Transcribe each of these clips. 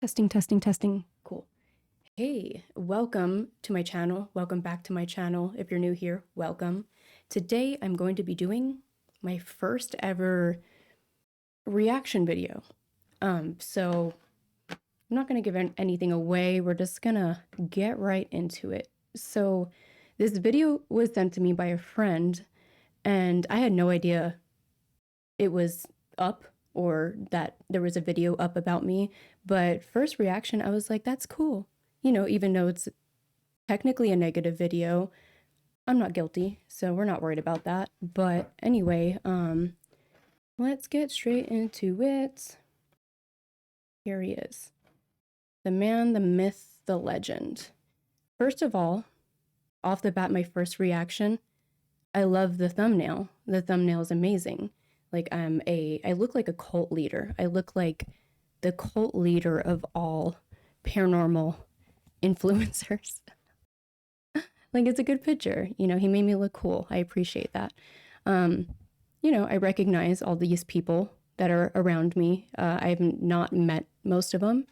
Testing, testing, testing. Cool. Hey, welcome to my channel. Welcome back to my channel. If you're new here, welcome. Today, I'm going to be doing my first ever reaction video. So I'm not going to give anything away. We're just going to get right into it. So this video was sent to me by a friend, and I had no idea it was up or that there was a video up about me. But first reaction, I was like, that's cool. You know, even though it's technically a negative video, I'm not guilty, so we're not worried about that. But anyway, let's get straight into it. Here he is. The man, the myth, the legend. First of all, off the bat, my first reaction, I love the thumbnail. The thumbnail is amazing. Like I look like a cult leader. I look like the cult leader of all paranormal influencers. Like, it's a good picture. You know, he made me look cool. I appreciate that. You know, I recognize all these people that are around me. I have not met most of them.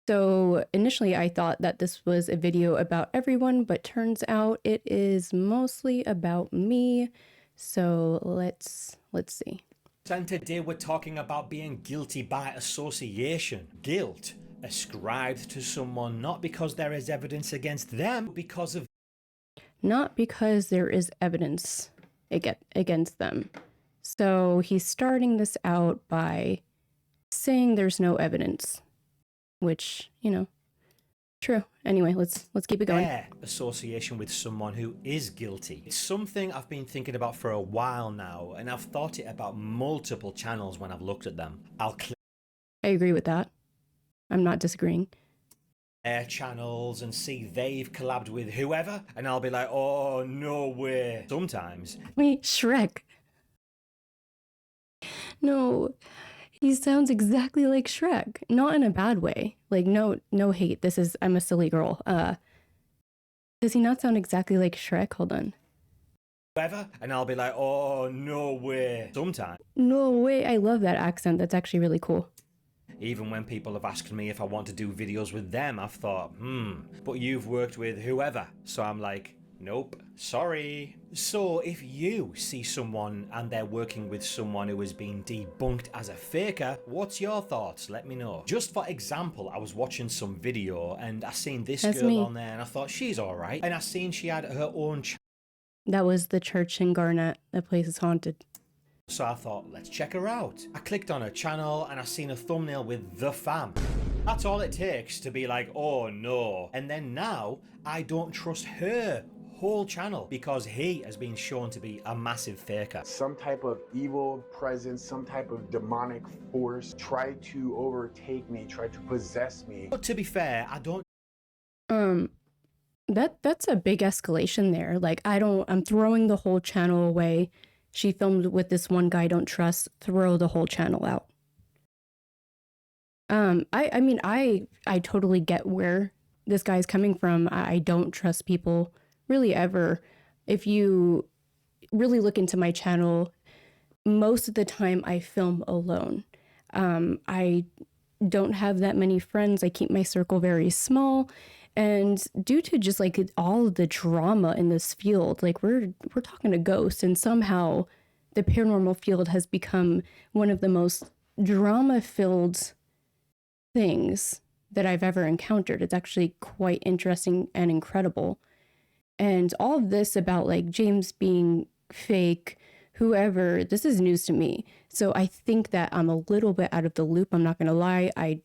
So initially I thought that this was a video about everyone, but turns out it is mostly about me. So let's see. And today we're talking about being guilty by association. Guilt ascribed to someone not because there is evidence against them, Not because there is evidence against them. So he's starting this out by saying there's no evidence, which, you know, true. Anyway, let's keep it going. Association with someone who is guilty. It's something I've been thinking about for a while now, and I've thought it about multiple channels when I've looked at them. I agree with that. I'm not disagreeing. Their channels and see they've collabed with whoever, and I'll be like, oh, no way. Sometimes. Wait, Shrek. No, he sounds exactly like Shrek. Not in a bad way. Like, no hate. I'm a silly girl. Does he not sound exactly like Shrek? Hold on. Whoever, and I'll be like, oh, no way. Sometimes. No way. I love that accent. That's actually really cool. Even when people have asked me if I want to do videos with them, I've thought, but you've worked with whoever. So I'm like, nope, sorry. So if you see someone and they're working with someone who has been debunked as a faker, what's your thoughts? Let me know. Just for example, I was watching some video and I seen this girl on there and I thought she's all right. And I seen she had her own That was the church in Garnet. That place is haunted. So I thought, let's check her out. I clicked on her channel and I seen a thumbnail with The Fam. That's all it takes to be like, oh no. And then now, I don't trust her whole channel because he has been shown to be a massive faker. Some type of evil presence, some type of demonic force tried to overtake me, tried to possess me. But to be fair, I don't... That's a big escalation there. Like, I'm throwing the whole channel away. She filmed with this one guy I don't trust, throw the whole channel out. I mean, I totally get where this guy's coming from. I don't trust people really ever. If you really look into my channel, most of the time I film alone. I don't have that many friends. I keep my circle very small. And due to just like all of the drama in this field, like we're talking to ghosts, and somehow the paranormal field has become one of the most drama-filled things that I've ever encountered. It's actually quite interesting and incredible. And all of this about like James being fake, whoever, this is news to me. So I think that I'm a little bit out of the loop. I'm not going to lie. I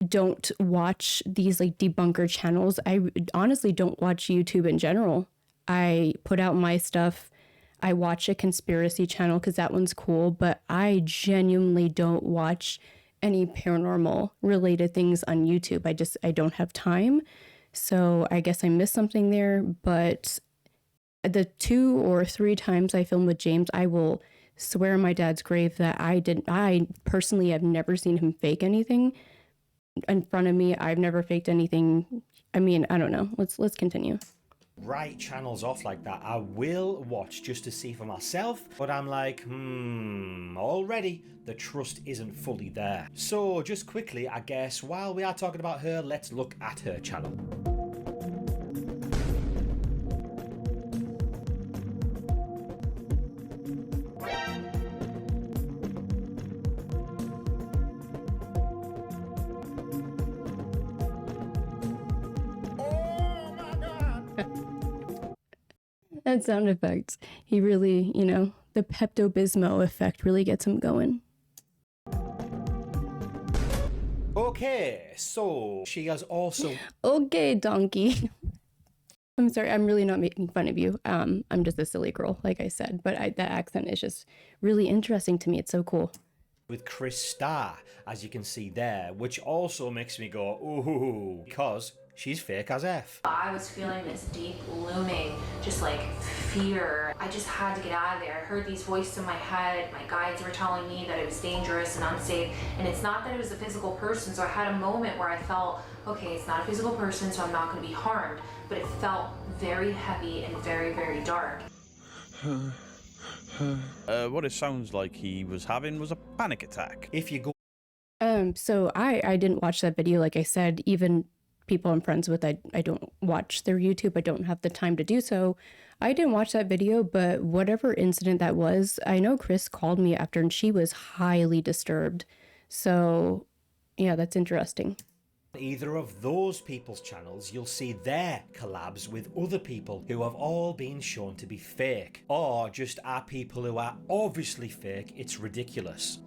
don't watch these like debunker channels. I honestly don't watch YouTube in general. I put out my stuff. I watch a conspiracy channel because that one's cool, but I genuinely don't watch any paranormal related things on YouTube. I don't have time. So I guess I missed something there, but the 2 or 3 times I filmed with James, I will swear on my dad's grave that I personally have never seen him fake anything in front of me. I've never faked anything. I mean, I don't know. Let's continue. write channels off like that. I will watch just to see for myself, but I'm like, already the trust isn't fully there. So just quickly, I guess, while we are talking about her, let's look at her channel. That sound effect, he really, the Pepto-Bismol effect really gets him going. Okay, so she has also... Okay, donkey. I'm sorry, I'm really not making fun of you. I'm just a silly girl, like I said, but that accent is just really interesting to me. It's so cool. With Chris Starr, as you can see there, which also makes me go, ooh, because she's fake as F. I was feeling this deep looming, just like fear. I just had to get out of there. I heard these voices in my head. My guides were telling me that it was dangerous and unsafe. And it's not that it was a physical person. So I had a moment where I felt, okay, it's not a physical person, so I'm not going to be harmed. But it felt very heavy and very, very dark. What it sounds like he was having was a panic attack. If you go... So I didn't watch that video. Like I said, even people I'm friends with, I don't watch their YouTube. I don't have the time to do so. I didn't watch that video, but whatever incident that was, I know Chris called me after and she was highly disturbed. So yeah, that's interesting. Either of those people's channels, you'll see their collabs with other people who have all been shown to be fake, or just are people who are obviously fake. It's ridiculous.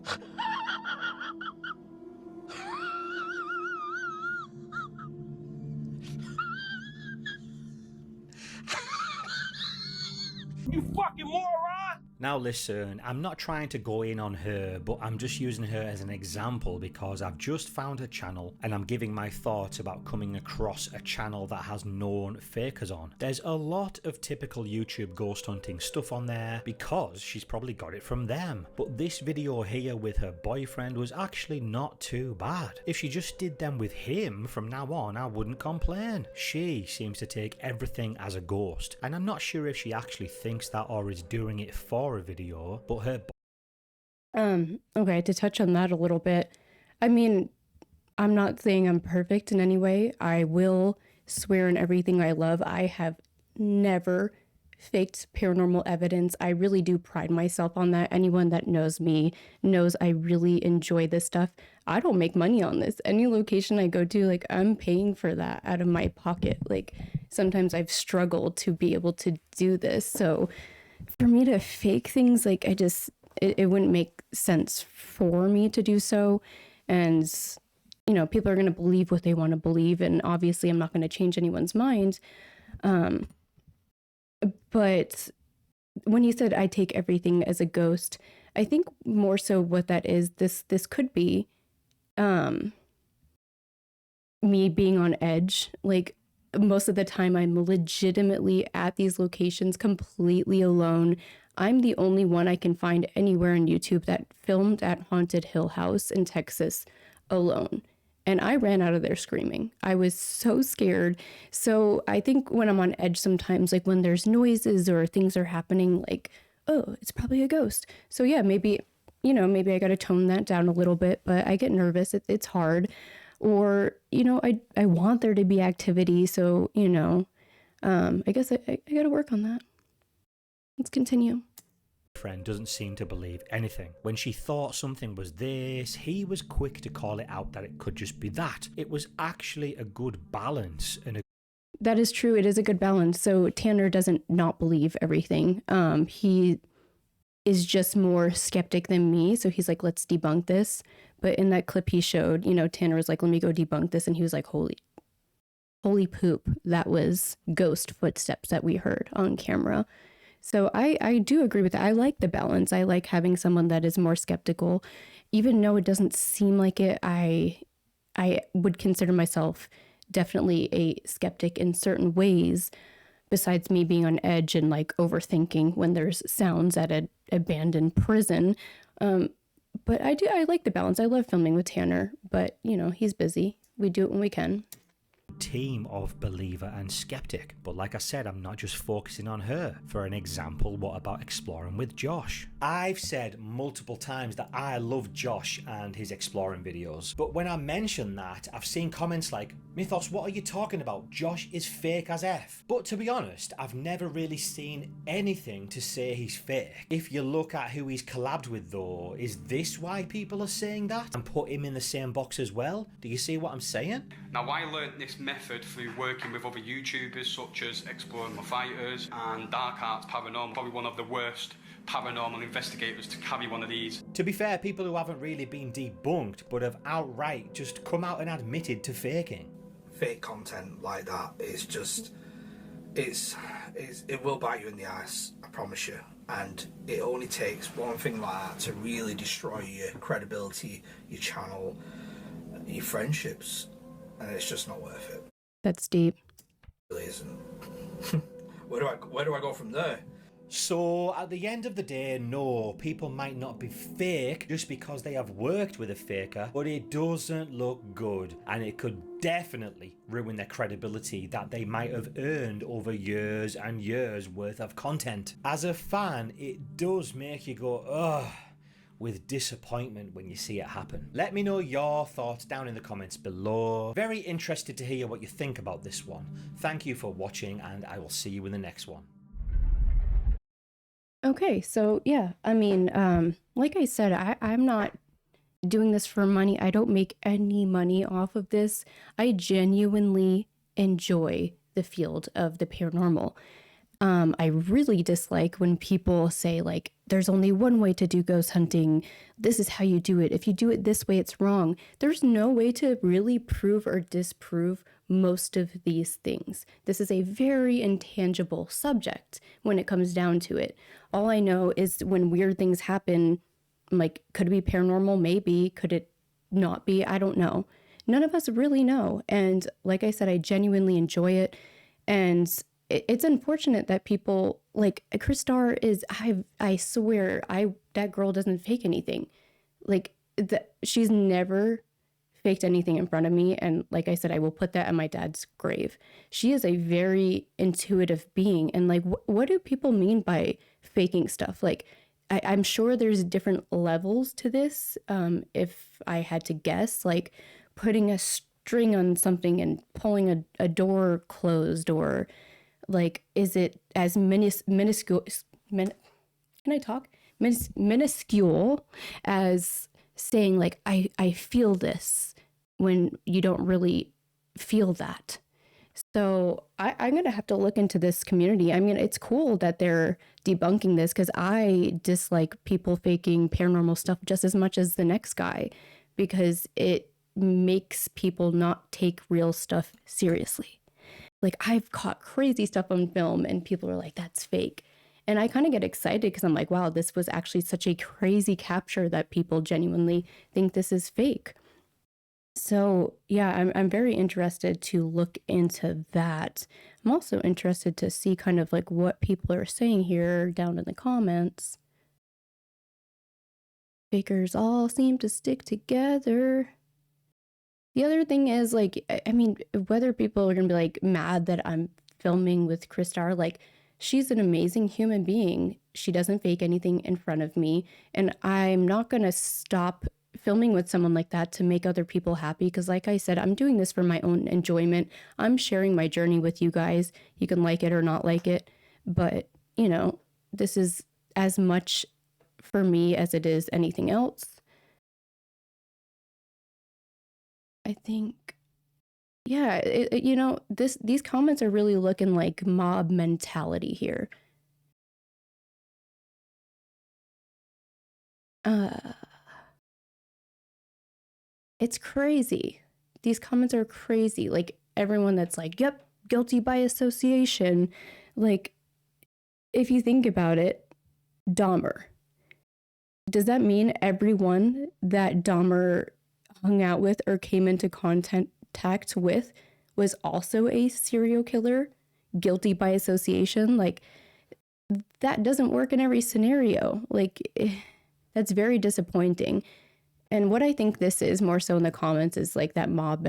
You fucking moron! Now listen, I'm not trying to go in on her, but I'm just using her as an example because I've just found her channel and I'm giving my thoughts about coming across a channel that has known fakers on. There's a lot of typical YouTube ghost hunting stuff on there because she's probably got it from them. But this video here with her boyfriend was actually not too bad. If she just did them with him from now on, I wouldn't complain. She seems to take everything as a ghost, and I'm not sure if she actually thinks that or is doing it for a video, but her... Okay, to touch on that a little bit, I mean, I'm not saying I'm perfect in any way. I will swear in everything I love. I have never faked paranormal evidence. I really do pride myself on that. Anyone that knows me knows I really enjoy this stuff. I don't make money on this. Any location I go to, like, I'm paying for that out of my pocket. Like, sometimes I've struggled to be able to do this. So for me to fake things, like, it wouldn't make sense for me to do so. And, people are going to believe what they want to believe. And obviously I'm not going to change anyone's mind. But when you said I take everything as a ghost, I think more so what that is, this could be me being on edge. Like, most of the time I'm legitimately at these locations completely alone. I'm the only one I can find anywhere on YouTube that filmed at Haunted Hill House in Texas alone. And I ran out of there screaming. I was so scared. So I think when I'm on edge sometimes, like when there's noises or things are happening, like, oh, it's probably a ghost. So yeah, maybe I got to tone that down a little bit, but I get nervous. It's hard. Or, I want there to be activity. So, I guess I got to work on that. Let's continue. Friend doesn't seem to believe anything. When she thought something was this, he was quick to call it out that it could just be that. It was actually a good balance and That is true. It is a good balance. So Tanner doesn't not believe everything. He is just more skeptic than me. So he's like, let's debunk this. But in that clip he showed, Tanner was like, let me go debunk this. And he was like, holy poop. That was ghost footsteps that we heard on camera. So I do agree with that. I like the balance. I like having someone that is more skeptical. Even though it doesn't seem like it, I would consider myself definitely a skeptic in certain ways, besides me being on edge and like overthinking when there's sounds at an abandoned prison. But I like the balance. I love filming with Tanner, but he's busy. We do it when we can. team of believer and skeptic. But like I said, I'm not just focusing on her. For an example, what about exploring with Josh? I've said multiple times that I love Josh and his exploring videos, but when I mention that, I've seen comments like, Mythos, what are you talking about? Josh is fake as F. But to be honest, I've never really seen anything to say he's fake. If you look at who he's collabed with though, is this why people are saying that and put him in the same box as well? Do you see what I'm saying? Now, I learnt this method through working with other YouTubers such as Exploring My Fighters and Dark Arts Paranormal, probably one of the worst paranormal investigators to carry one of these. To be fair, people who haven't really been debunked but have outright just come out and admitted to faking. Fake content like that is just, it will bite you in the ass, I promise you. And it only takes one thing like that to really destroy your credibility, your channel, your friendships, and it's just not worth it. That's deep. It really isn't. Where do I go from there? So at the end of the day, no, people might not be fake just because they have worked with a faker, but it doesn't look good, and it could definitely ruin their credibility that they might have earned over years and years worth of content. As a fan, it does make you go, ugh, with disappointment when you see it happen. Let me know your thoughts down in the comments below. Very interested to hear what you think about this one. Thank you for watching, and I will see you in the next one. Okay, so yeah, I mean, like I said, I'm not doing this for money. I don't make any money off of this. I genuinely enjoy the field of the paranormal. I really dislike when people say like, there's only one way to do ghost hunting. This is how you do it. If you do it this way, it's wrong. There's no way to really prove or disprove most of these things. This is a very intangible subject when it comes down to it. All I know is when weird things happen, like, could it be paranormal? Maybe. Could it not be? I don't know. None of us really know. And like I said, I genuinely enjoy it. And it's unfortunate that people like Kristar is, I swear, that girl doesn't fake anything. Like, she's never faked anything in front of me. And like I said, I will put that on my dad's grave. She is a very intuitive being. And like, what do people mean by faking stuff? Like, I'm sure there's different levels to this. If I had to guess, like putting a string on something and pulling a door closed, or like, is it as minuscule as saying like, I feel this, when you don't really feel that. So I'm going to have to look into this community. I mean, it's cool that they're debunking this, because I dislike people faking paranormal stuff just as much as the next guy, because it makes people not take real stuff seriously. Like, I've caught crazy stuff on film and people are like, that's fake. And I kind of get excited because I'm like, wow, this was actually such a crazy capture that people genuinely think this is fake. So yeah, I'm very interested to look into that. I'm also interested to see kind of like what people are saying here down in the comments. Fakers all seem to stick together. The other thing is, like, I mean, whether people are gonna be like mad that I'm filming with Kristar, like, she's an amazing human being. She doesn't fake anything in front of me, and I'm not gonna stop filming with someone like that to make other people happy, because like I said, I'm doing this for my own enjoyment. I'm sharing my journey with you guys. You can like it or not like it, but you know, this is as much for me as it is anything else. I think, yeah, you know, these comments are really looking like mob mentality here. It's crazy. These comments are crazy. Like, everyone that's like, yep, guilty by association. Like, if you think about it, Dahmer. Does that mean everyone that Dahmer hung out with or came into contact with was also a serial killer, guilty by association? Like, that doesn't work in every scenario. Like, that's very disappointing. And what I think this is more so in the comments is like that mob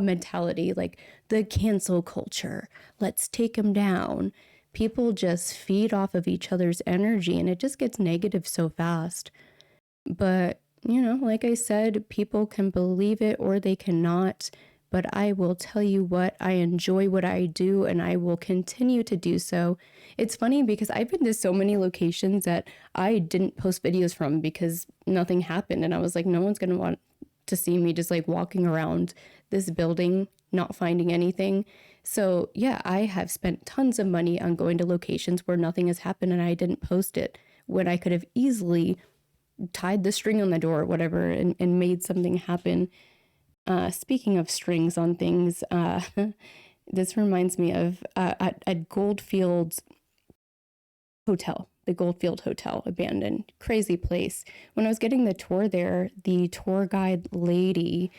mentality, like the cancel culture. Let's take them down. People just feed off of each other's energy and it just gets negative so fast. But, you know, like I said, people can believe it or they cannot. But I will tell you what, I enjoy what I do and I will continue to do so. It's funny because I've been to so many locations that I didn't post videos from because nothing happened. And I was like, no one's going to want to see me just like walking around this building, not finding anything. So yeah, I have spent tons of money on going to locations where nothing has happened and I didn't post it when I could have easily tied the string on the door or whatever and made something happen. Speaking of strings on things, this reminds me of at Goldfield's hotel, the Goldfield Hotel, abandoned, crazy place. When I was getting the tour there, the tour guide lady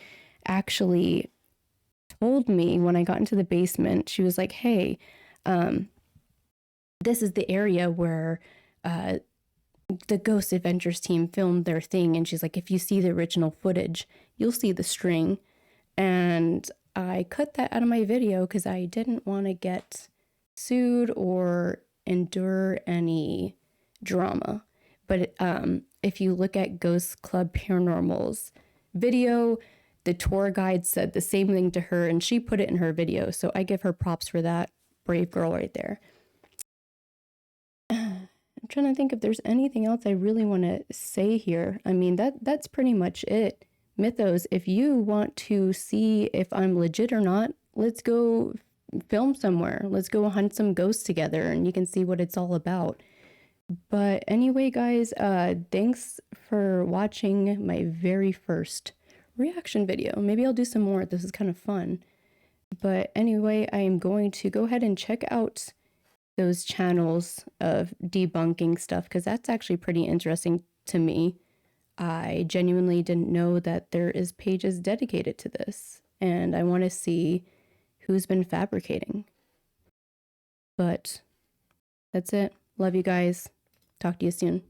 actually told me when I got into the basement, she was like, hey, this is the area where the Ghost Adventures team filmed their thing. And she's like, if you see the original footage, you'll see the string. And I cut that out of my video because I didn't want to get sued or endure any drama. But if you look at Ghost Club Paranormal's video, the tour guide said the same thing to her and she put it in her video. So I give her props for that. Brave girl right there. I'm trying to think if there's anything else I really want to say here. I mean, that's pretty much it. Mythos, if you want to see if I'm legit or not, let's go film somewhere. Let's go hunt some ghosts together and you can see what it's all about. But anyway, guys, thanks for watching my very first reaction video. Maybe I'll do some more. This is kind of fun. But anyway, I am going to go ahead and check out those channels of debunking stuff because that's actually pretty interesting to me. I genuinely didn't know that there is pages dedicated to this, and I want to see who's been fabricating. But that's it. Love you guys. Talk to you soon.